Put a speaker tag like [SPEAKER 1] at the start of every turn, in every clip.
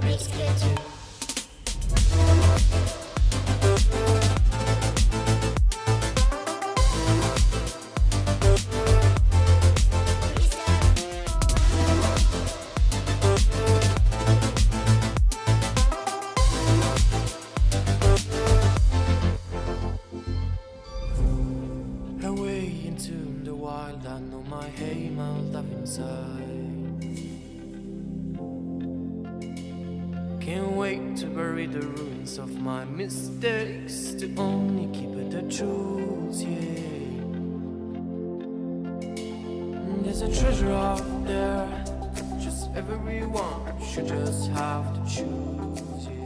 [SPEAKER 1] risk it too. I know my aim, I'll live inside. Can't wait to bury the ruins of my mistakes, to only keep it the truth, yeah. There's a treasure out there, just everyone should just have to choose, yeah.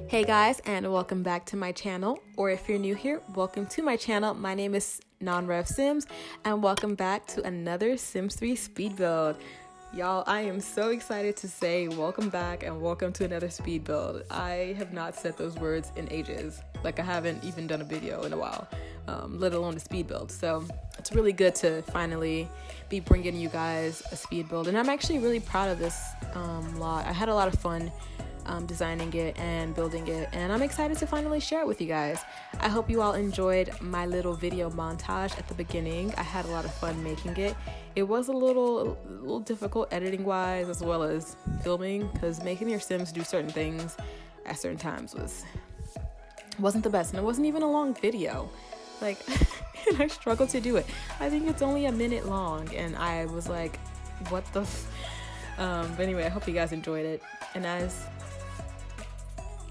[SPEAKER 2] Hey guys, and welcome back to my channel, or if you're new here, welcome to my channel. My name is NonRevSims, and welcome back to another Sims 3 speed build. Y'all, I am so excited to say welcome back and welcome to another speed build. I have not said those words in ages. Like, I haven't even done a video in a while, let alone a speed build. So it's really good to finally be bringing you guys a speed build, and I'm actually really proud of this lot. I had a lot of fun designing it and building it, and I'm excited to finally share it with you guys. I hope you all enjoyed my little video montage at the beginning. I had a lot of fun making it. It was a little difficult editing wise, as well as filming, because making your Sims do certain things at certain times wasn't the best, and it wasn't even a long video. Like, and I struggled to do it. I think it's only a minute long, and I was like, what the but anyway, I hope you guys enjoyed it. And as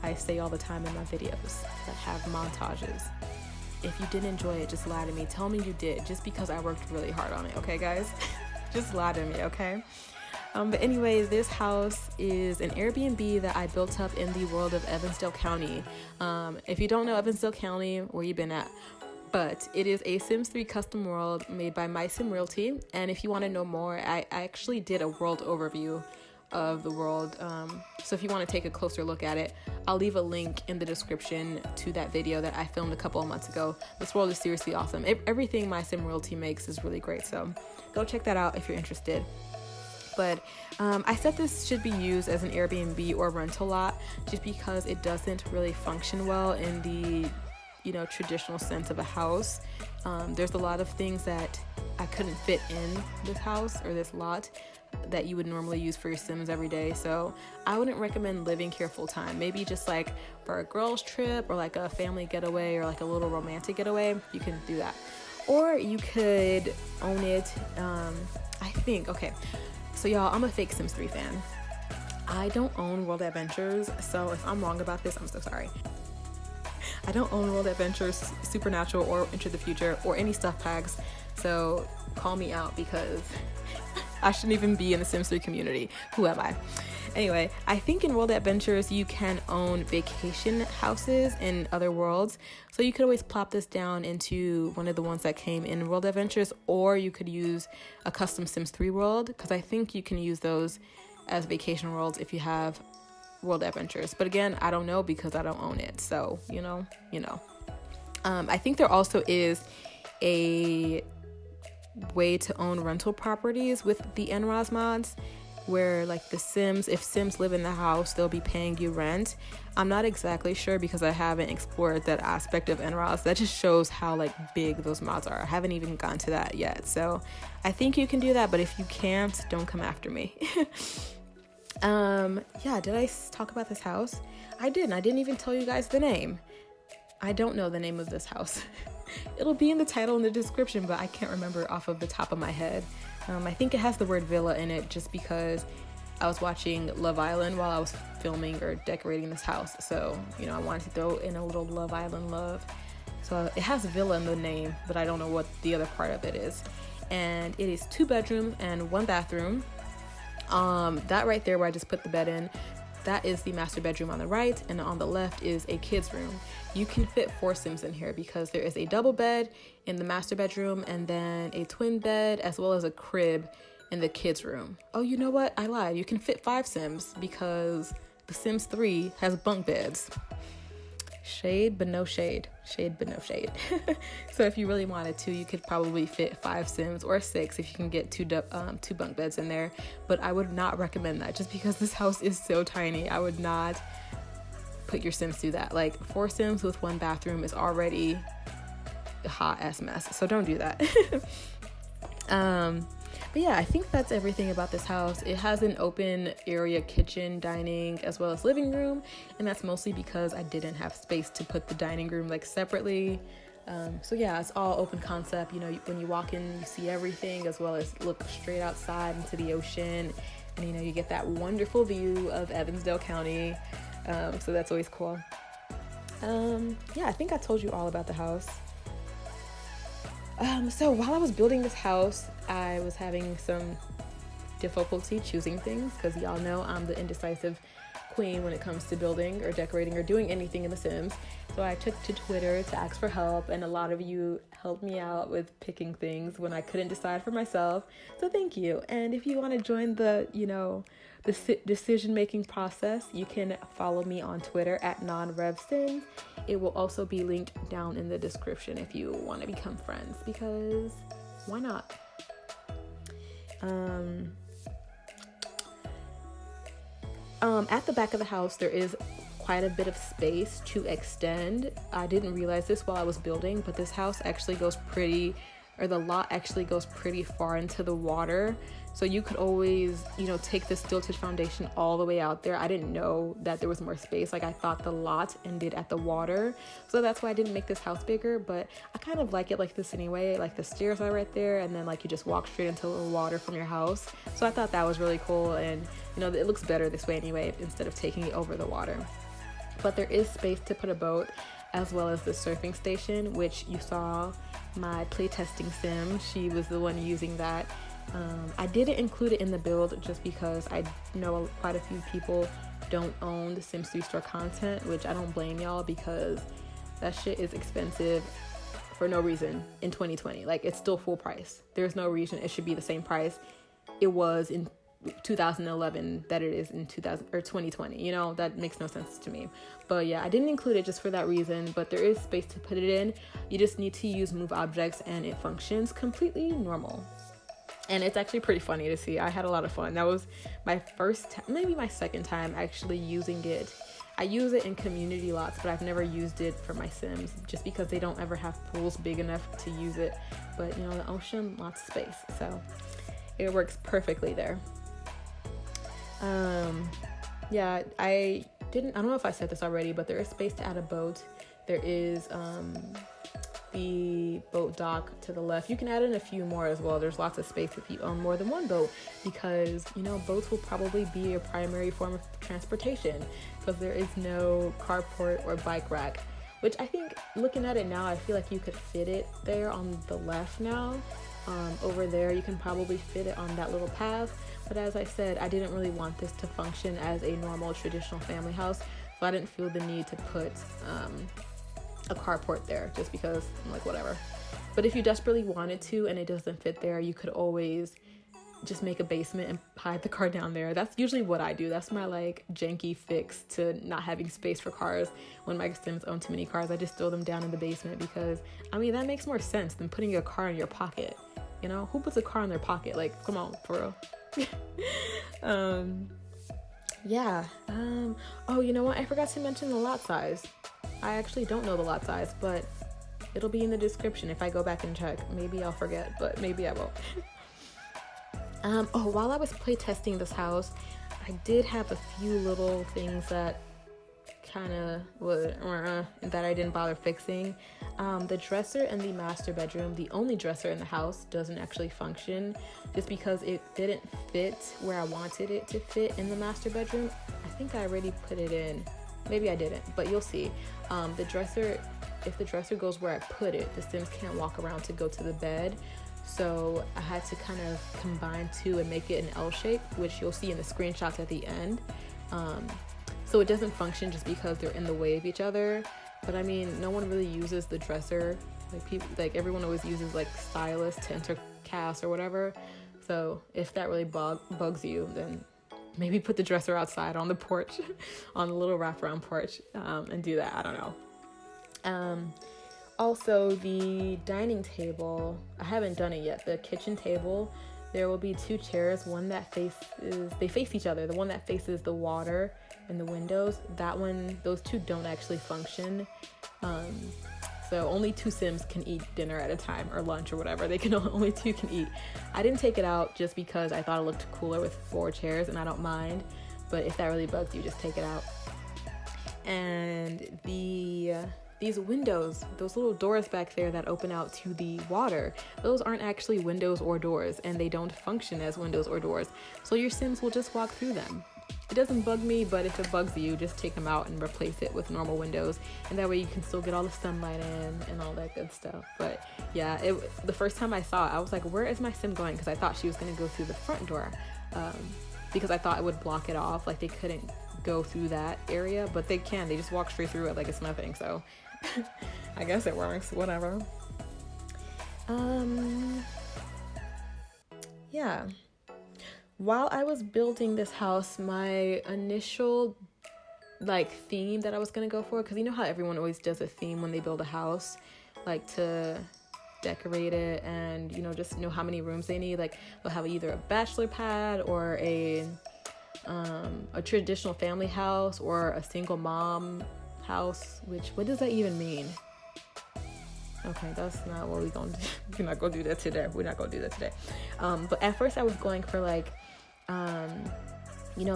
[SPEAKER 2] I say all the time in my videos that have montages, if you didn't enjoy it, just lie to me. Tell me you did, just because I worked really hard on it, okay guys? Just lie to me, okay? But anyway, this house is an Airbnb that I built up in the world of Evansdale County. If you don't know Evansdale County, where you been at? But it is a Sims 3 custom world made by My Sim Realty, and if you want to know more, I actually did a world overview of the world, so if you want to take a closer look at it, I'll leave a link in the description to that video that I filmed a couple of months ago. This world is seriously awesome. Everything My Sim Realty makes is really great, so go check that out if you're interested. But I said this should be used as an Airbnb or rental lot just because it doesn't really function well in the traditional sense of a house. There's a lot of things that I couldn't fit in this house or this lot that you would normally use for your Sims every day, so I wouldn't recommend living here full time. Maybe just like for a girls trip, or like a family getaway, or like a little romantic getaway, you can do that. Or you could own it. I think, okay, so y'all, I'm a fake Sims 3 fan. I don't own World Adventures, so if I'm wrong about this, I'm so sorry. I don't own World Adventures, Supernatural, or Into the Future, or any stuff packs, so call me out, because I shouldn't even be in the Sims 3 community. Who am I? Anyway, I think in World Adventures you can own vacation houses in other worlds, so you could always plop this down into one of the ones that came in World Adventures, or you could use a custom Sims 3 world, because I think you can use those as vacation worlds if you have World Adventures. But again, I don't know, because I don't own it, so you know. I think there also is a way to own rental properties with the NROS mods, where like the Sims, if Sims live in the house, they'll be paying you rent. I'm not exactly sure, because I haven't explored that aspect of NROS. That just shows how like big those mods are. I haven't even gotten to that yet, so I think you can do that, but if you can't, don't come after me. Yeah, did I talk about this house? I didn't even tell you guys the name. I don't know the name of this house. It'll be in the title and the description, but I can't remember off of the top of my head. I think it has the word villa in it, just because I was watching Love Island while I was filming or decorating this house, so I wanted to throw in a little Love Island love. So it has villa in the name, but I don't know what the other part of it is. And it is 2 bedrooms and 1 bathroom. That right there where I just put the bed in, that is the master bedroom on the right, and on the left is a kid's room. You can fit 4 Sims in here, because there is a double bed in the master bedroom, and then a twin bed, as well as a crib in the kids' room. Oh, you know what? I lied. You can fit 5 Sims, because The Sims 3 has bunk beds. shade but no shade, shade but no shade. So if you really wanted to, you could probably fit 5 Sims or 6 if you can get two bunk beds in there, but I would not recommend that just because this house is so tiny. I would not put your Sims through that. Like 4 Sims with 1 bathroom is already a hot ass mess, so don't do that. But yeah, I think that's everything about this house. It has an open area kitchen, dining, as well as living room, and that's mostly because I didn't have space to put the dining room like separately. So yeah, it's all open concept. You know, when you walk in, you see everything, as well as look straight outside into the ocean, and you know, you get that wonderful view of Evansdale County. So that's always cool. Yeah, I think I told you all about the house. So while I was building this house, I was having some difficulty choosing things because y'all know I'm the indecisive queen when it comes to building or decorating or doing anything in The Sims. So I took to Twitter to ask for help, and a lot of you helped me out with picking things when I couldn't decide for myself. So thank you. And if you want to join the, you know, the decision-making process, you can follow me on Twitter at NonRevSims. It will also be linked down in the description if you want to become friends, because why not? At the back of the house, there is quite a bit of space to extend. I didn't realize this while I was building, but this house actually goes pretty, or the lot actually goes pretty far into the water. So you could always, you know, take the stilted foundation all the way out there. I didn't know that there was more space. Like I thought the lot ended at the water. So that's why I didn't make this house bigger, but I kind of like it like this anyway. Like the stairs are right there, and then like you just walk straight into the water from your house. So I thought that was really cool, and you know, it looks better this way anyway, instead of taking it over the water. But there is space to put a boat, as well as the surfing station, which you saw my playtesting sim. She was the one using that. I didn't include it in the build just because I know quite a few people don't own the Sims 3 store content, which I don't blame y'all, because that shit is expensive for no reason in 2020. Like, it's still full price. There's no reason it should be the same price it was in 2011 that it is in 2020. You know, that makes no sense to me. But yeah, I didn't include it just for that reason, but there is space to put it in. You just need to use move objects and it functions completely normal. And it's actually pretty funny to see. I had a lot of fun. That was my first, maybe my second time actually using it. I use it in community lots, but I've never used it for my Sims just because they don't ever have pools big enough to use it. But you know, the ocean, lots of space, so it works perfectly there. Yeah, I don't know if I said this already, but there is space to add a boat. There is the boat dock to the left. You can add in a few more as well. There's lots of space if you own more than one boat, because you know, boats will probably be a primary form of transportation because there is no carport or bike rack, which I think, looking at it now, I feel like you could fit it there on the left now. Over there you can probably fit it on that little path, but as I said, I didn't really want this to function as a normal traditional family house, so I didn't feel the need to put a carport there, just because I'm like, whatever. But if you desperately wanted to and it doesn't fit there, you could always just make a basement and hide the car down there. That's usually what I do. That's my like janky fix to not having space for cars. When my Sims own too many cars, I just throw them down in the basement, because I mean, that makes more sense than putting a car in your pocket. You know, who puts a car in their pocket? Like, come on, for real. Yeah. Oh, you know what? I forgot to mention the lot size. I actually don't know the lot size, but it'll be in the description if I go back and check. Maybe I'll forget, but maybe I won't. Oh, while I was playtesting this house, I did have a few little things that kind of that I didn't bother fixing. The dresser in the master bedroom, the only dresser in the house, doesn't actually function just because it didn't fit where I wanted it to fit in the master bedroom. I think I already put it in. Maybe I didn't, but you'll see. The dresser, if the dresser goes where I put it, the Sims can't walk around to go to the bed. So I had to kind of combine two and make it an L shape, which you'll see in the screenshots at the end. So it doesn't function just because they're in the way of each other. But I mean, no one really uses the dresser. Like people, like everyone always uses like stylus to enter cast or whatever. So if that really bugs you, then maybe put the dresser outside on the porch, on the little wraparound porch, and do that. I don't know. Also, the dining table, I haven't done it yet. The kitchen table, there will be 2 chairs, one that they face each other. The one that faces the water and the windows, that one, those 2 don't actually function. So only 2 Sims can eat dinner at a time, or lunch or whatever. Only 2 can eat. I didn't take it out just because I thought it looked cooler with 4 chairs, and I don't mind. But if that really bugs you, just take it out. And these windows, those little doors back there that open out to the water, those aren't actually windows or doors, and they don't function as windows or doors. So your Sims will just walk through them. It doesn't bug me, but if it bugs you, just take them out and replace it with normal windows, and that way you can still get all the sunlight in and all that good stuff. But yeah, the first time I saw it, I was like, where is my Sim going? Because I thought she was going to go through the front door, because I thought it would block it off, like they couldn't go through that area, but they can. They just walk straight through it like it's nothing. So I guess it works, whatever. Yeah. While I was building this house, my initial theme that I was gonna go for, because you know how everyone always does a theme when they build a house, like to decorate it and just know how many rooms they need. Like they'll have either a bachelor pad or a traditional family house or a single mom house. What does that even mean? Okay, that's not what we're gonna do. We're not gonna do that today. But at first I was going for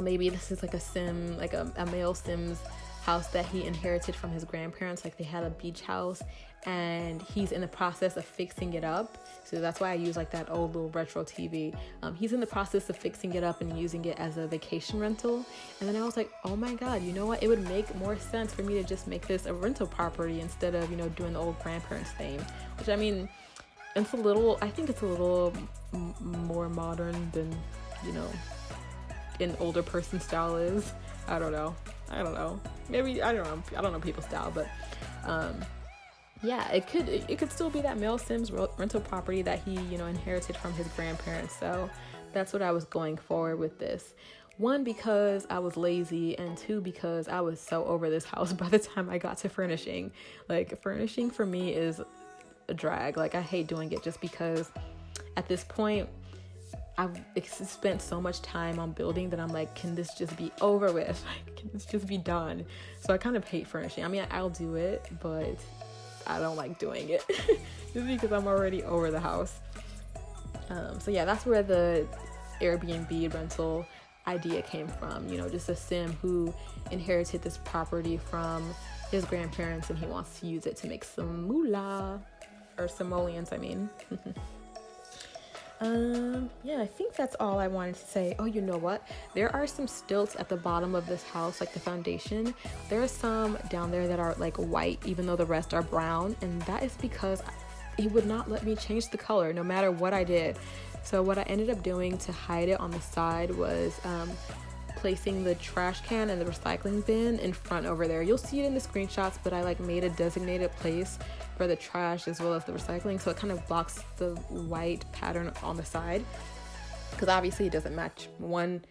[SPEAKER 2] maybe this is like a Sim, like a male Sim's house that he inherited from his grandparents. Like they had a beach house and he's in the process of fixing it up. So that's why I use like that old little retro TV. He's in the process of fixing it up and using it as a vacation rental. And then I was like, oh my God, you know what? It would make more sense for me to just make this a rental property instead of, doing the old grandparents thing, which I mean, I think it's a little more modern than, an older person style is. I don't know. Maybe, I don't know people's style, but, yeah, it could still be that male Sims rental property that he, inherited from his grandparents. So that's what I was going for with this. 1, because I was lazy, and 2, because I was so over this house by the time I got to furnishing. Like, furnishing for me is a drag. Like, I hate doing it just because at this point I've spent so much time on building that I'm like, can this just be over with? Like, can this just be done? So I kind of hate furnishing. I mean, I'll do it, but I don't like doing it just because I'm already over the house. So yeah, that's where the Airbnb rental idea came from. Just a Sim who inherited this property from his grandparents and he wants to use it to make some moolah, or simoleons, I mean. Yeah, I think that's all I wanted to say. Oh, you know what? There are some stilts at the bottom of this house, like the foundation. There are some down there that are like white, even though the rest are brown. And that is because it would not let me change the color no matter what I did. So what I ended up doing to hide it on the side was placing the trash can and the recycling bin in front over there. You'll see it in the screenshots, but I made a designated place for the trash as well as the recycling, so it kind of blocks the white pattern on the side, because obviously it doesn't match. One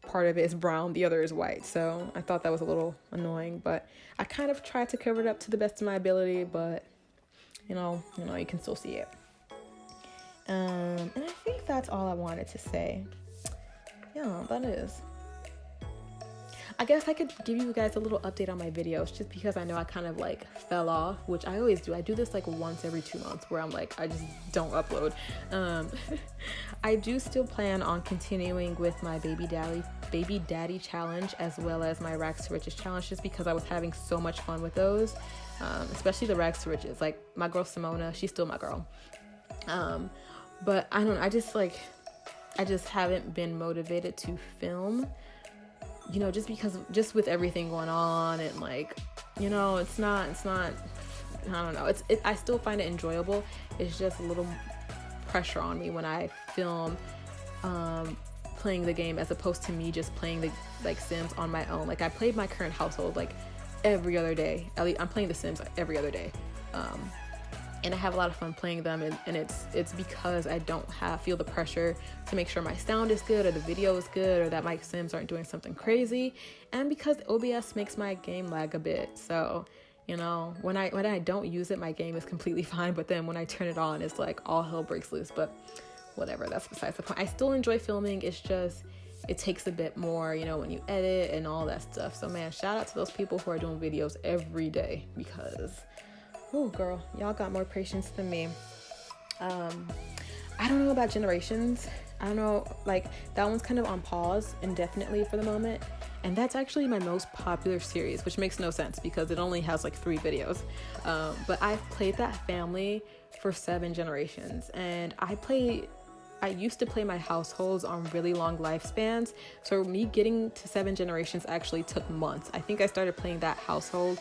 [SPEAKER 2] part of it is brown, the other is white, so I thought that was a little annoying, but I kind of tried to cover it up to the best of my ability, but you can still see it. And I think that's all I wanted to say. Yeah, that is. I guess I could give you guys a little update on my videos, just because I know I kind of fell off, which I always do. I do this once every 2 months where I'm I just don't upload. I do still plan on continuing with my baby daddy challenge, as well as my rags to riches challenge, just because I was having so much fun with those, especially the rags to riches. My girl Simona, she's still my girl. But I don't know, I just haven't been motivated to film, just with everything going on, and it's not, I don't know, I still find it enjoyable. It's just a little pressure on me when I film playing the game, as opposed to me just playing the Sims on my own. I played my current household every other day. At least I'm playing the Sims every other day. And I have a lot of fun playing them, and it's because I don't feel the pressure to make sure my sound is good, or the video is good, or that my Sims aren't doing something crazy, and because OBS makes my game lag a bit. So You know, when I don't use it, my game is completely fine. But then when I turn it on, it's like all hell breaks loose. But whatever, that's besides the point. I still enjoy filming. It's just, it takes a bit more, you know, when you edit and all that stuff. So man, shout out to those people who are doing videos every day, because, oh girl, y'all got more patience than me. I don't know about Generations. I don't know, like that one's kind of on pause indefinitely for the moment. And that's actually my most popular series, which makes no sense because it only has like 3 videos. But I've played that family for 7 generations, and I used to play my households on really long lifespans. So me getting to 7 generations actually took months. I think I started playing that household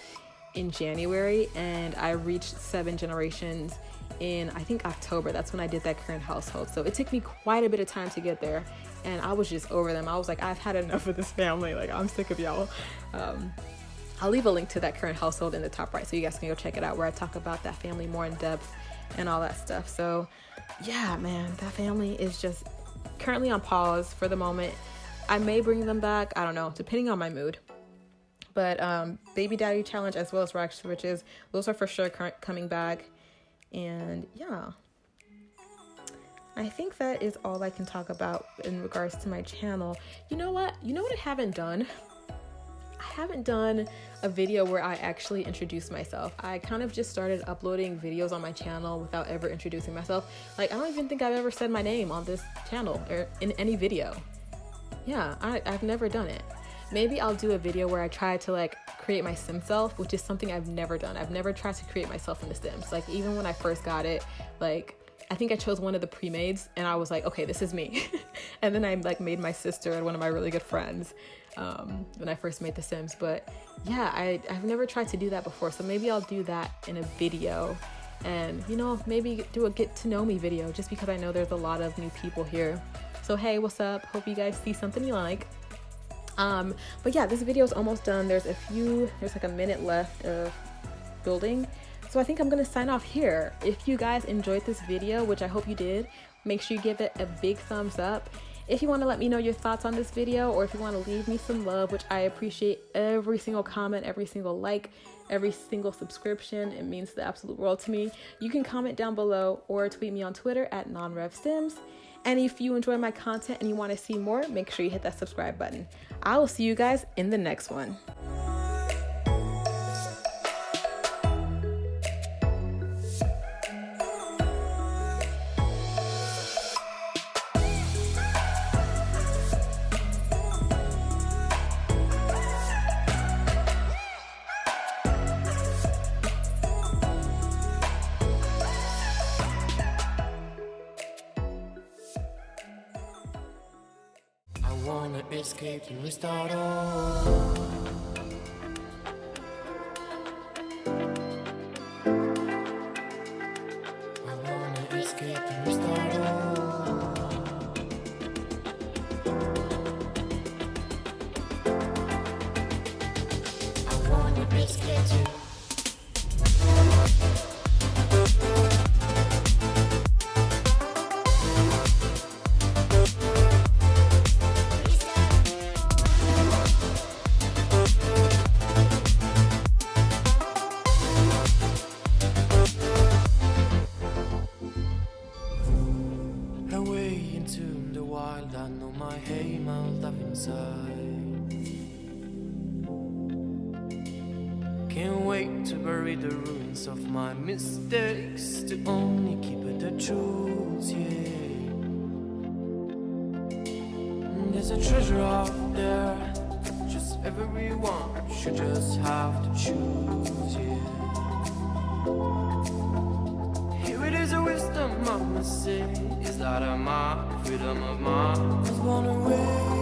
[SPEAKER 2] in January, and I reached 7 generations in, I think, October. That's when I did that current household. So it took me quite a bit of time to get there, and I was just over them. I was like, I've had enough of this family. Like, I'm sick of y'all. I'll leave a link to that current household in the top right, so you guys can go check it out, where I talk about that family more in depth and all that stuff. So yeah, man, that family is just currently on pause for the moment. I may bring them back, I don't know, depending on my mood. But Baby Daddy Challenge as well as Rags to Riches, those are for sure coming back. And yeah, I think that is all I can talk about in regards to my channel. You know what I haven't done? I haven't done a video where I actually introduce myself. I kind of just started uploading videos on my channel without ever introducing myself. Like, I don't even think I've ever said my name on this channel or in any video. Yeah, I've never done it. Maybe I'll do a video where I try to like create my sim self, which is something I've never done. I've never tried to create myself in The Sims. Like, even when I first got it, like, I think I chose one of the pre-mades and I was like, okay, this is me. And then I like made my sister and one of my really good friends when I first made The Sims. But yeah, I've never tried to do that before. So maybe I'll do that in a video, and, you know, maybe do a get to know me video, just because I know there's a lot of new people here. So hey, what's up? Hope you guys see something you like. But yeah, this video is almost done. There's like a minute left of building. So I think I'm gonna sign off here. If you guys enjoyed this video, which I hope you did, make sure you give it a big thumbs up. If you want to let me know your thoughts on this video, or if you want to leave me some love, which I appreciate every single comment, every single like, every single subscription, it means the absolute world to me. You can comment down below or tweet me on Twitter at NonRevSims. And if you enjoy my content and you want to see more, make sure you hit that subscribe button. I will see you guys in the next one.
[SPEAKER 1] I wanna escape and restart all. I wanna escape and restart all. I wanna escape to. I know my aim, I'll live inside. Can't wait to bury the ruins of my mistakes, to only keep it the truth, yeah. There's a treasure out there, just everyone should just have to choose, yeah. Here it is a wisdom I must say, is that I'm my freedom of mind was born away.